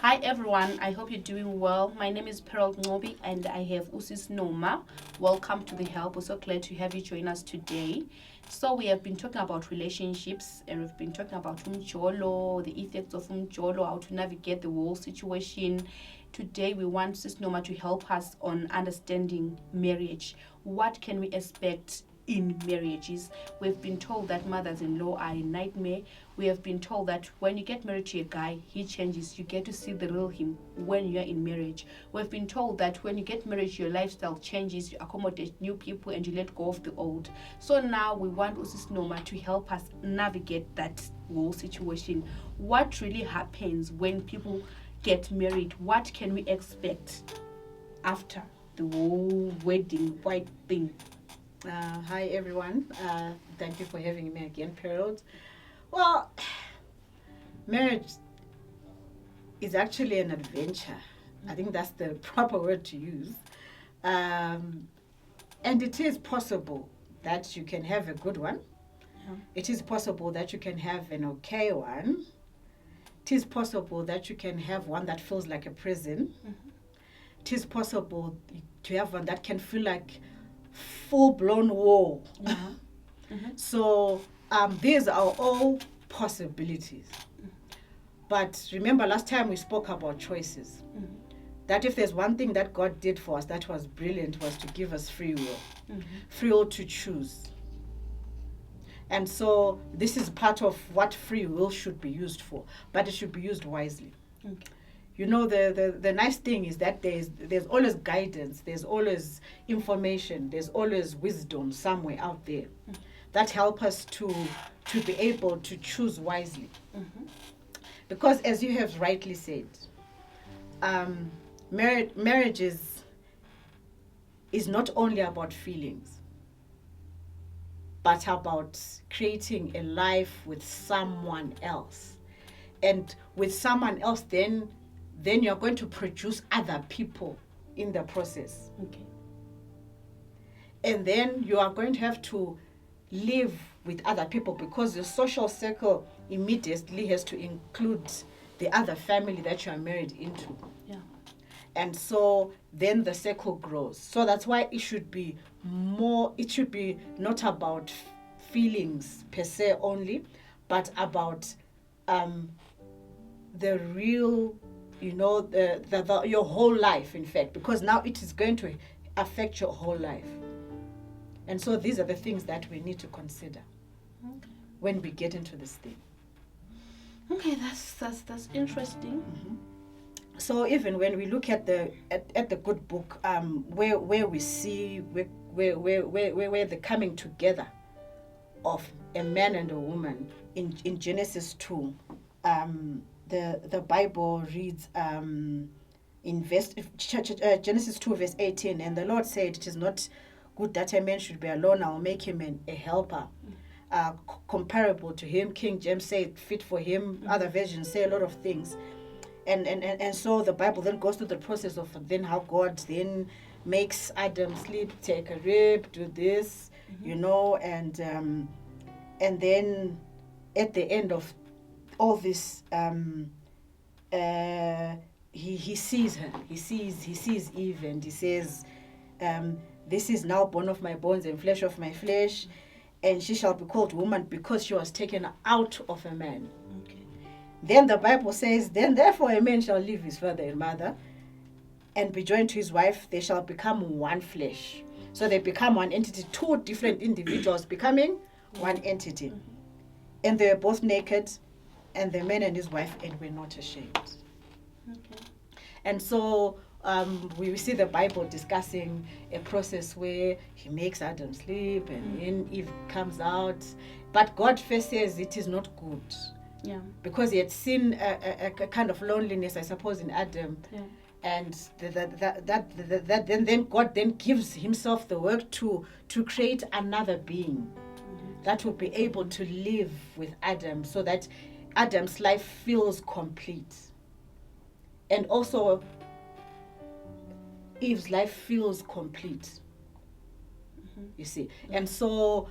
Hi everyone, I hope you're doing well. My name is Pearl Ngobi and I have Usis Noma. Welcome to the Help. We're so glad to have you join us today. So we have been talking about relationships and we've been talking about umjolo, the effects of umjolo, how to navigate the whole situation. Today we want Sis Noma to help us on understanding marriage. What can we expect in marriages? We've been told that mothers-in-law are a nightmare. We have been told that when you get married to a guy, he changes. You get to see the real him when you're in marriage. We've been told that when you get married, your lifestyle changes, you accommodate new people, and you let go of the old. So now we want Usis Noma to help us navigate that whole situation. What really happens when people get married? What can we expect after the whole wedding white thing? Hi everyone. Thank you for having me again, Pearl. Well, marriage is actually an adventure. I think that's the proper word to use. And it is possible that you can have a good one. Yeah. It is possible that you can have an okay one. It is possible that you can have one that feels like a prison. It is possible to have one that can feel like full-blown war. Yeah. So these are all possibilities. But remember last time we spoke about choices. That if there's one thing that God did for us that was brilliant was to give us free will. Free will to choose. And so this is part of what free will should be used for. But it should be used wisely. Okay. You know, the nice thing is that there's always guidance, there's always information, there's always wisdom somewhere out there that help us to be able to choose wisely. Because as you have rightly said, marriage is not only about feelings, but about creating a life with someone else. And with someone else, then you're going to produce other people in the process. Okay. And then you are going to have to live with other people because the social circle immediately has to include the other family that you are married into. Yeah. And so then the circle grows. So that's why it should be not about feelings per se only, but about the real, your whole life, in fact, because now it is going to affect your whole life. And so these are the things that we need to consider when we get into this thing. Okay, that's interesting. So even when we look at the good book, where we see where the coming together of a man and a woman in Genesis 2, the Bible reads in Genesis 2 verse 18, and the Lord said, "It is not good that a man should be alone. I will make him a helper." Comparable to him. King James said fit for him. Other versions say a lot of things. And so the Bible then goes through the process of then how God then makes Adam sleep, take a rib, do this, and then at the end of all this, he sees her. He sees Eve, and he says, "This is now bone of my bones and flesh of my flesh, and she shall be called woman because she was taken out of a man." Okay. Then the Bible says, "Then therefore a man shall leave his father and mother and be joined to his wife. They shall become one flesh." So they become one entity, two different individuals becoming one entity. And they were both naked, and the man and his wife, and were not ashamed. Okay. And so we see the Bible discussing a process where he makes Adam sleep, and then Eve comes out. But God first says it is not good. Yeah. Because he had seen a kind of loneliness, I suppose, in Adam. Yeah. And then God then gives himself the work to create another being that will be able to live with Adam, so that Adam's life feels complete. And also Eve's life feels complete. You see. And so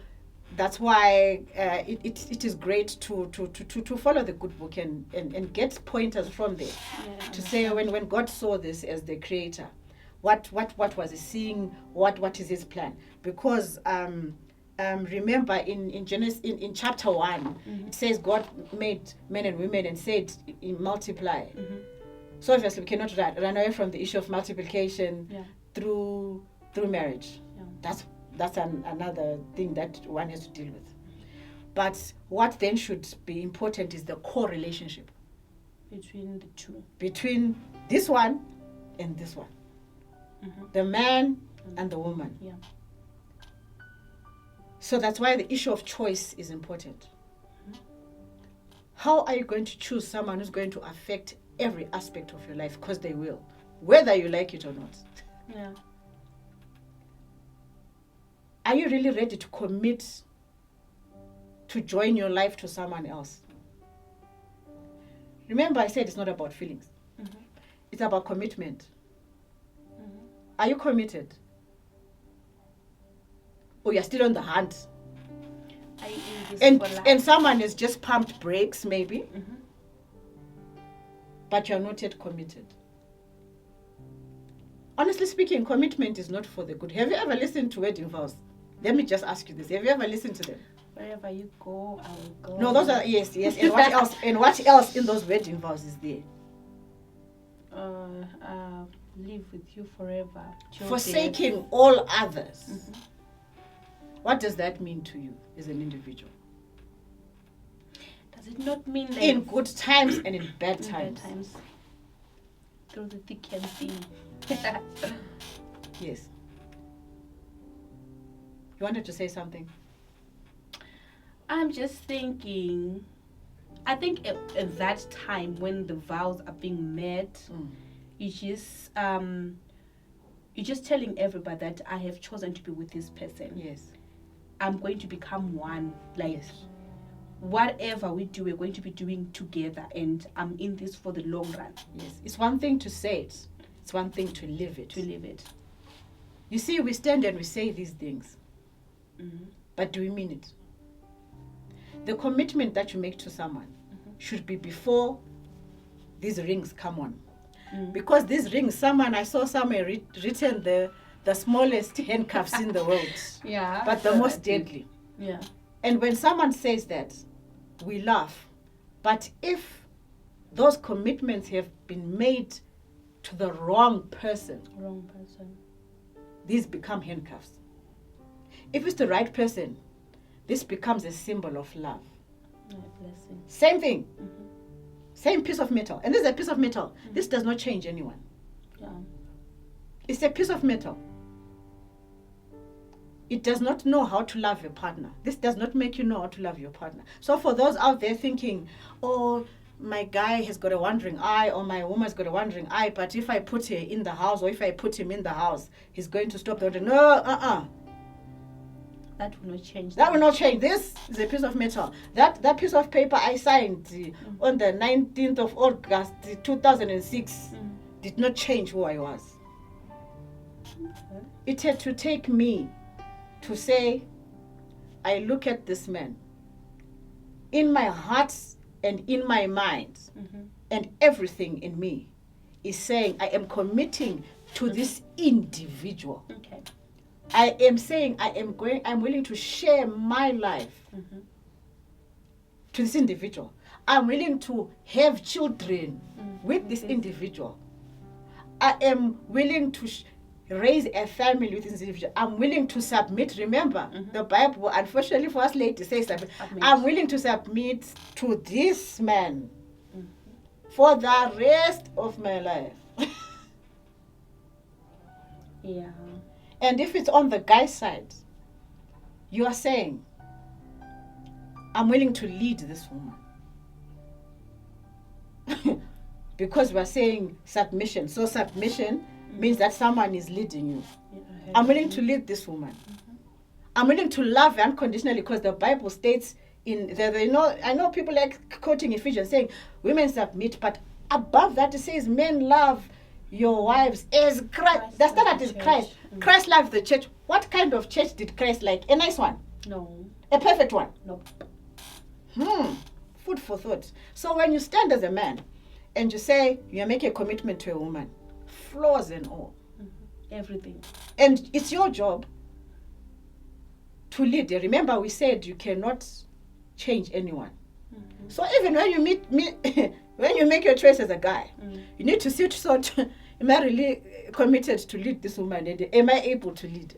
that's why it is great to follow the good book and get pointers from there, to say when God saw this as the creator, what was he seeing, what is his plan? Because remember in Genesis, in chapter 1, it says God made men and women and said, multiply. So obviously we cannot run away from the issue of multiplication through marriage. That's another thing that one has to deal with. But what then should be important is the core relationship between the two, between this one and this one, the man and the woman. So that's why the issue of choice is important. How are you going to choose someone who's going to affect every aspect of your life? Because they will, whether you like it or not. Are you really ready to commit to join your life to someone else? Remember, I said it's not about feelings. It's about commitment. Are you committed? Or you're still on the hunt? And someone has just pumped brakes, maybe, but you're not yet committed. Honestly speaking, commitment is not for the good. Have you ever listened to wedding vows? Let me just ask you this. Have you ever listened to them? Wherever you go, I will go. No, those are, yes. And what else? And what else in those wedding vows is there? Live with you forever. Forsaking all others. What does that mean to you as an individual? Does it not mean that in good times and in bad times? Through the thick and thin. Yes. You wanted to say something? I'm just thinking, I think at that time when the vows are being met, you're just telling everybody that I have chosen to be with this person. Yes. I'm going to become one. Like, whatever we do, we're going to be doing together, and I'm in this for the long run. Yes. It's one thing to say it. It's one thing to live it. You see, we stand and we say these things. But do we mean it? The commitment that you make to someone should be before these rings come on. Because these rings, I saw somewhere written the smallest handcuffs in the world. But the most deadly. And when someone says that, we laugh. But if those commitments have been made to the wrong person, these become handcuffs. If it's the right person, this becomes a symbol of love. Same thing. Same piece of metal. And this is a piece of metal. This does not change anyone. It's a piece of metal. It does not know how to love your partner. This does not make you know how to love your partner. So for those out there thinking, oh, my guy has got a wandering eye, or my woman's got a wandering eye, but if I put her in the house, or if I put him in the house, he's going to stop the... No, That will not change. That will not change. This is a piece of metal. That piece of paper I signed on the 19th of August 2006 did not change who I was. It had to take me to say, I look at this man in my heart and in my mind, and everything in me is saying I am committing to this individual. I am saying I'm willing to share my life to this individual. I'm willing to have children with this individual. I am willing to raise a family with this individual. I'm willing to submit. Remember, the Bible, unfortunately for us ladies, says submit. I'm willing to submit to this man for the rest of my life. And if it's on the guy's side, you are saying, I'm willing to lead this woman. Because we're saying submission. So submission means that someone is leading you. I'm willing to lead this woman. I'm willing to love her unconditionally, because the Bible states I know people like quoting Ephesians saying women submit, but above that it says men love your wives as Christ. The standard is Christ. Christ loves the church. What kind of church did Christ like? A nice one. No. A perfect one? No. Food for thought. So when you stand as a man and you say you make a commitment to a woman, flaws and all, everything, and it's your job to lead. Remember, we said you cannot change anyone. So even when you meet when you make your choice as a guy, you need to sit sort. Am I really committed to lead this woman? Am I able to lead?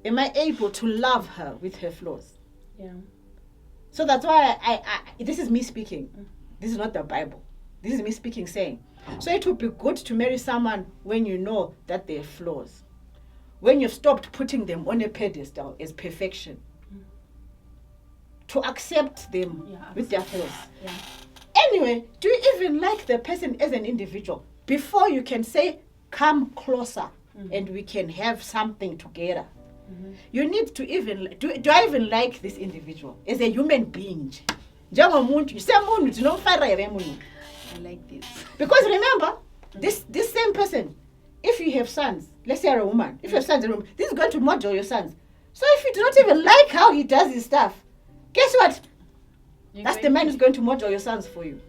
Am I able to love her with her flaws? Yeah. So that's why I this is me speaking. This is not the Bible. This is me speaking, saying. So it would be good to marry someone when you know that they're flaws. When you've stopped putting them on a pedestal as perfection. To accept them with their flaws. Yeah. Anyway, do you even like the person as an individual? Before you can say, come closer and we can have something together. You need to even, do I even like this individual as a human being? I like this. Because remember, this same person, if you have sons, let's say you're a woman, if you have sons in a room, this is going to model your sons. So if you do not even like how he does his stuff, guess what? That's the man who's going to model your sons for you.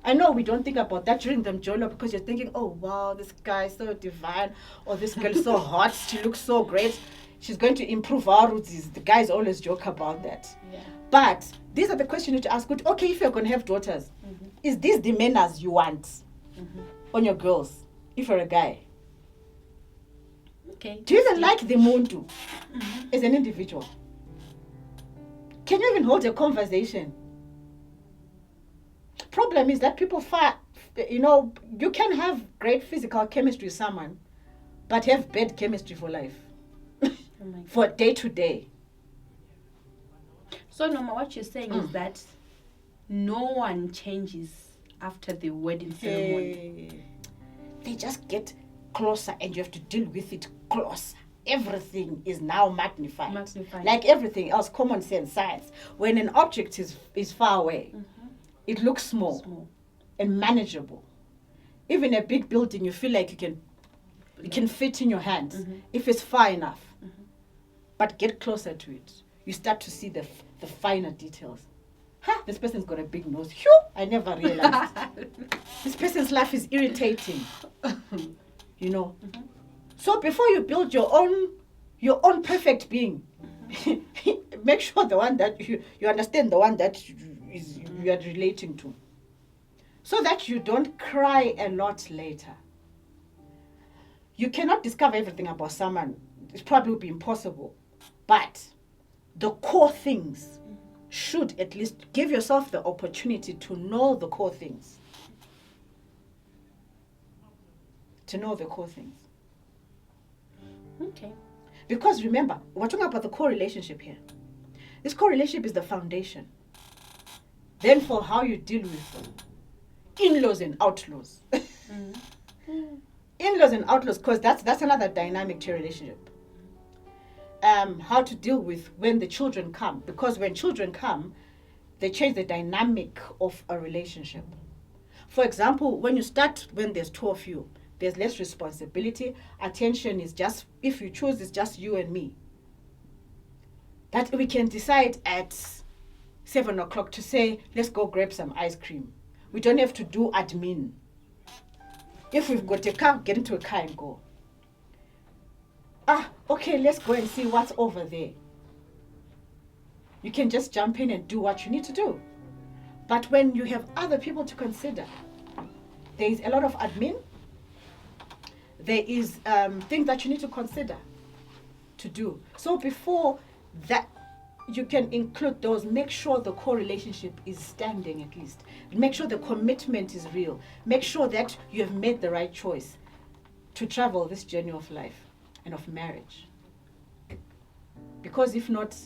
I know we don't think about that during the Mjolo because you're thinking, oh wow, this guy is so divine, or this girl is so hot, she looks so great, she's going to improve our roots. The guys always joke about that. Yeah. But these are the questions you need to ask. Okay, if you're going to have daughters, is this the manners you want on your girls if you're a guy? Okay. Do you even like the muntu as an individual? Can you even hold a conversation? Problem is that people you can have great physical chemistry with someone, but have bad chemistry for life. For day to day. So Noma, what you're saying is that no one changes after the wedding ceremony. They just get closer and you have to deal with it closer. Everything is now magnified. Like everything else, common sense, science. When an object is far away, it looks small and manageable. Even a big building, you feel like you can fit in your hands if it's far enough. But get closer to it. You start to see the finer details. This person's got a big nose. Phew, I never realized. This person's life is irritating. You know. So before you build your own perfect being, make sure the one that you understand the one that you are relating to. So that you don't cry a lot later. You cannot discover everything about someone. It probably would be impossible. But the core things should at least give yourself the opportunity to know the core things. To know the core things. Okay. Because remember, we're talking about the core relationship here. This core relationship is the foundation. Then for how you deal with in-laws and outlaws. In-laws and outlaws, because that's another dynamic to a relationship. How to deal with when the children come. Because when children come, they change the dynamic of a relationship. For example, when there's two of you, there's less responsibility. Attention is just, if you choose, it's just you and me. That we can decide at 7 o'clock to say, let's go grab some ice cream. We don't have to do admin. If we've got a car, get into a car and go. Okay, let's go and see what's over there. You can just jump in and do what you need to do. But when you have other people to consider, there is a lot of admin. There is things that you need to consider to do. So before that, you can include those. Make sure the core relationship is standing at least. Make sure the commitment is real. Make sure that you have made the right choice to travel this journey of life and of marriage. Because if not,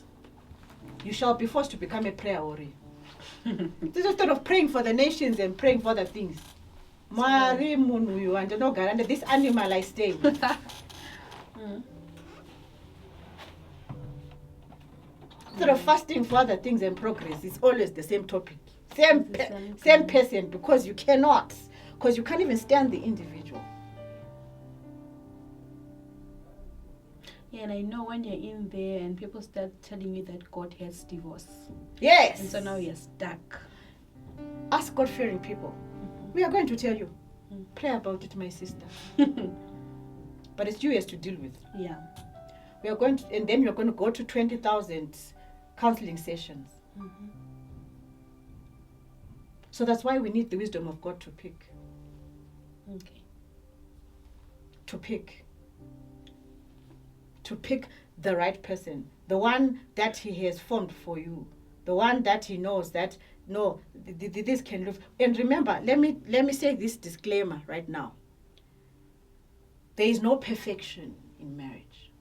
you shall be forced to become a prayer warrior. Instead of praying for the nations and praying for other things. Mari munu you and no garanda this animal I stay with. Instead of fasting for other things and progress, it's always the same topic. Same person, because you cannot. Because you can't even stand the individual. Yeah, and I know when you're in there and people start telling you that God hates divorce. Yes. And so now you're stuck. Ask God-fearing people. We are going to tell you. Mm. Pray about it, my sister. But it's you has to deal with. Yeah. We are going to, and then you're going to go to 20,000 counseling sessions. Mm-hmm. So that's why we need the wisdom of God to pick. Okay. To pick the right person, the one that he has formed for you, the one that he knows that no, this can live. And remember, let me say this disclaimer right now. There is no perfection in marriage,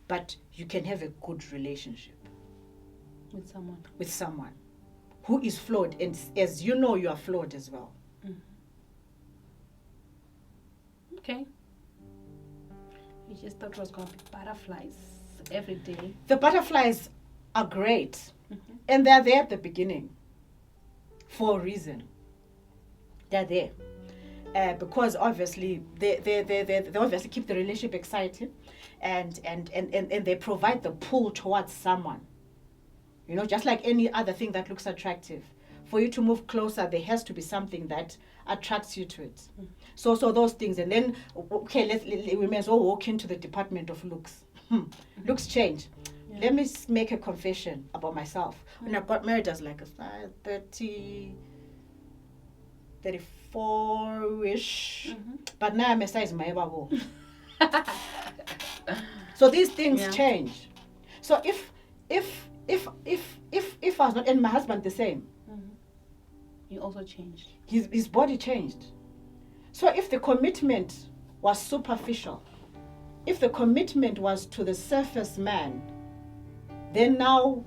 but you can have a good relationship with someone who is flawed, and as you know, you are flawed as well. Mm-hmm. Okay. You just thought it was going to be butterflies every day. The butterflies are great, Mm-hmm. and they're there at the beginning for a reason. They're there because obviously they obviously keep the relationship exciting, and they provide the pull towards someone. You know, just like any other thing that looks attractive. For you to move closer, there has to be something that attracts you to it. Mm. So those things, and then okay, we may as well walk into the department of looks. Looks change. Yeah. Let me make a confession about myself. When I got married, I was like a size 34-ish. Mm-hmm. But now I'm a size maebabo. So these things change. So if I was not, and my husband the same. Mm-hmm. He also changed. His body changed. So if the commitment was superficial, if the commitment was to the surface man, then now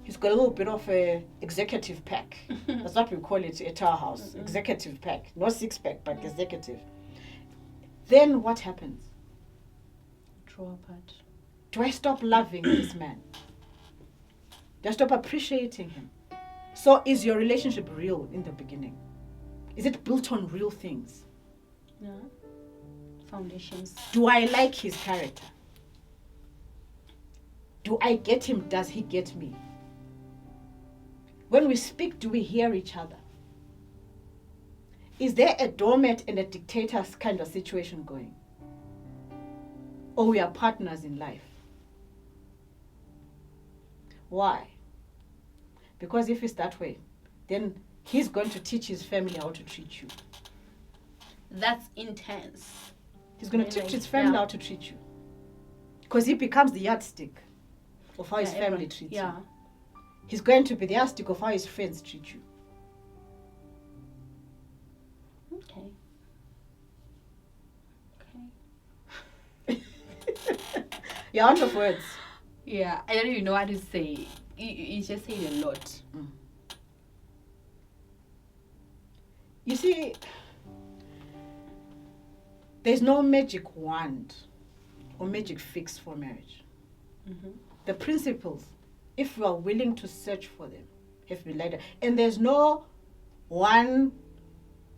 he's got a little bit of a executive pack. That's what we call it at our house. Mm-hmm. Executive pack. Not six pack, but executive. Then what happens? Draw apart. Do I stop loving this man? Do I stop appreciating him? So is your relationship real in the beginning? Is it built on real things? Yeah. Foundations. Do I like his character? Do I get him? Does he get me? When we speak, do we hear each other? Is there a doormat and a dictator kind of situation going? Or we are partners in life? Why? Because if it's that way, then he's going to teach his family how to treat you. That's intense. He's going to teach his family how to treat you. Because he becomes the yardstick of how his family treats you. He's going to be the yardstick of how his friends treat you. Okay. You're out of words. Yeah, I don't even know what to say. You just say a lot. Mm. You see, there's no magic wand or magic fix for marriage. Mm-hmm. The principles, if you are willing to search for them, have been laid down. And there's no one,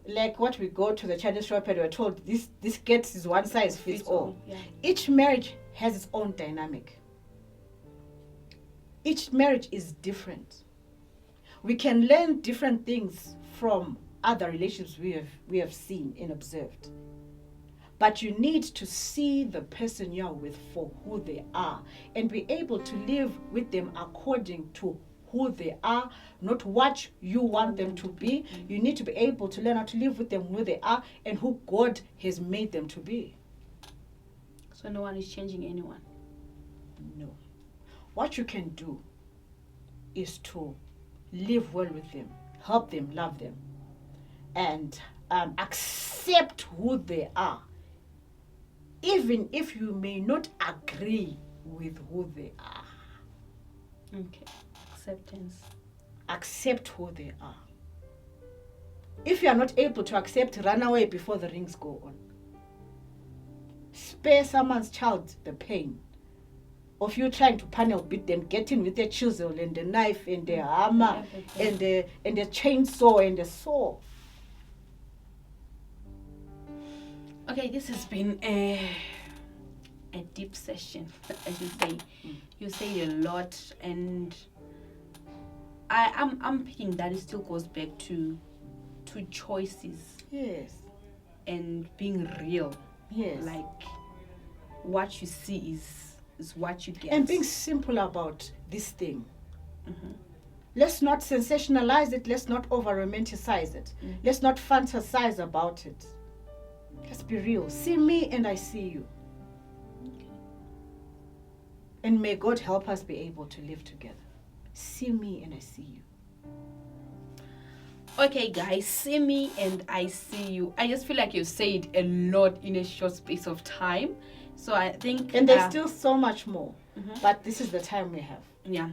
like what we go to the Chinese shop and we're told this gets is one size fits all. Yeah. Each marriage has its own dynamic. Each marriage is different. We can learn different things from other relationships we have seen and observed. But you need to see the person you're with for who they are and be able to live with them according to who they are, not what you want them to be. You need to be able to learn how to live with them who they are and who God has made them to be. So no one is changing anyone? No. What you can do is to live well with them, help them, love them, and accept who they are, even if you may not agree with who they are. Okay. Acceptance. Accept who they are. If you are not able to accept, run away before the rings go on. Spare someone's child the pain of you trying to panel beat them, getting with a chisel and a knife and a hammer and a chainsaw and a saw. Okay, this has been a deep session, as you say. You say a lot, and I'm picking that it still goes back to choices. Yes. And being real. Yes. Like what you see is what you get. And being simple about this thing. Let's not sensationalize it. Let's not over romanticize it. Let's not fantasize about it. Let's be real. See me and I see you. And may God help us be able to live together. See me and I see you. Okay, guys, see me and I see you. I just feel like you said a lot in a short space of time. So I think... And there's still so much more. But this is the time we have. Yeah.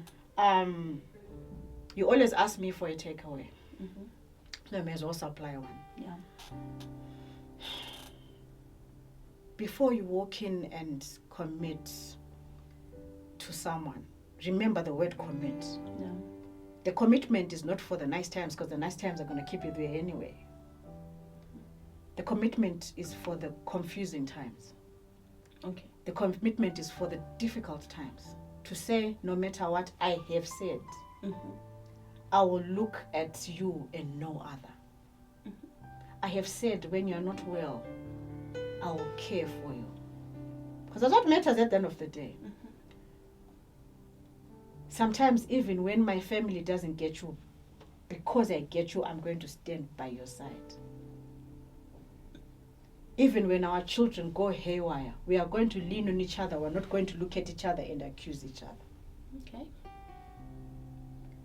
You always ask me for a takeaway. I may as well supply one. Yeah. Before you walk in and commit to someone, remember the word commit. Yeah. The commitment is not for the nice times, because the nice times are going to keep you there anyway. The commitment is for the confusing times. Okay. The commitment is for the difficult times. To say, no matter what I have said, I will look at you and no other. I have said, when you're not well, I will care for you. Because that's what matters at the end of the day. Sometimes even when my family doesn't get you, because I get you, I'm going to stand by your side. Even when our children go haywire, we are going to lean on each other. We're not going to look at each other and accuse each other. Okay.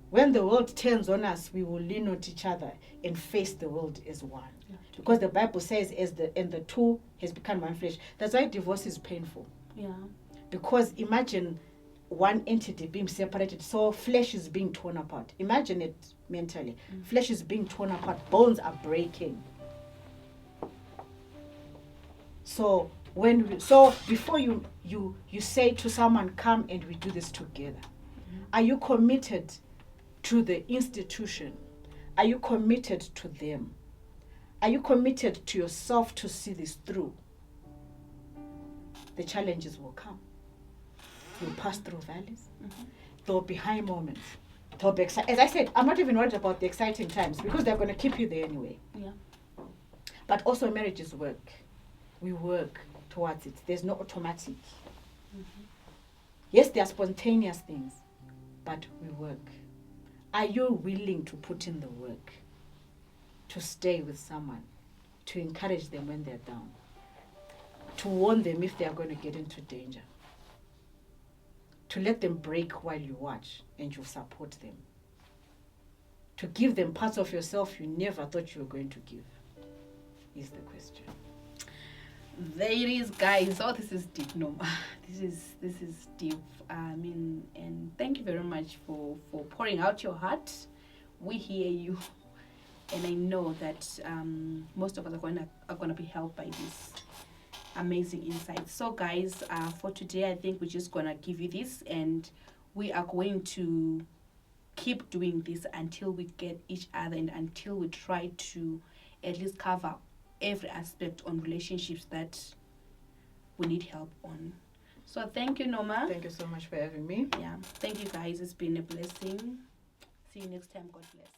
When the world turns on us, we will lean on each other and face the world as one. Yeah. Because the Bible says, the two has become one flesh. That's why divorce is painful. Yeah. Because imagine one entity being separated, so flesh is being torn apart. Imagine it mentally. Flesh is being torn apart, bones are breaking. So before you say to someone, come and we do this together, are you committed to the institution? Are you committed to them? Are you committed to yourself to see this through? The challenges will come. You'll pass through valleys. There will be high moments. There will be as I said, I'm not even worried about the exciting times, because they're going to keep you there anyway. Yeah. But also marriage is work. We work towards it. There's no automatic. Yes, there are spontaneous things, but we work. Are you willing to put in the work? To stay with someone? To encourage them when they're down? To warn them if they are going to get into danger? To let them break while you watch and you support them? To give them parts of yourself you never thought you were going to give? Is the question. There it is, guys. Oh, this is deep. No, this is deep. And thank you very much for pouring out your heart. We hear you, and I know that most of us are gonna be helped by this amazing insights. So, guys, for today, I think we're just gonna give you this, and we are going to keep doing this until we get each other and until we try to at least cover every aspect on relationships that we need help on. So thank you, Noma. Thank you so much for having me. Yeah, thank you, guys. It's been a blessing. See you next time. God bless.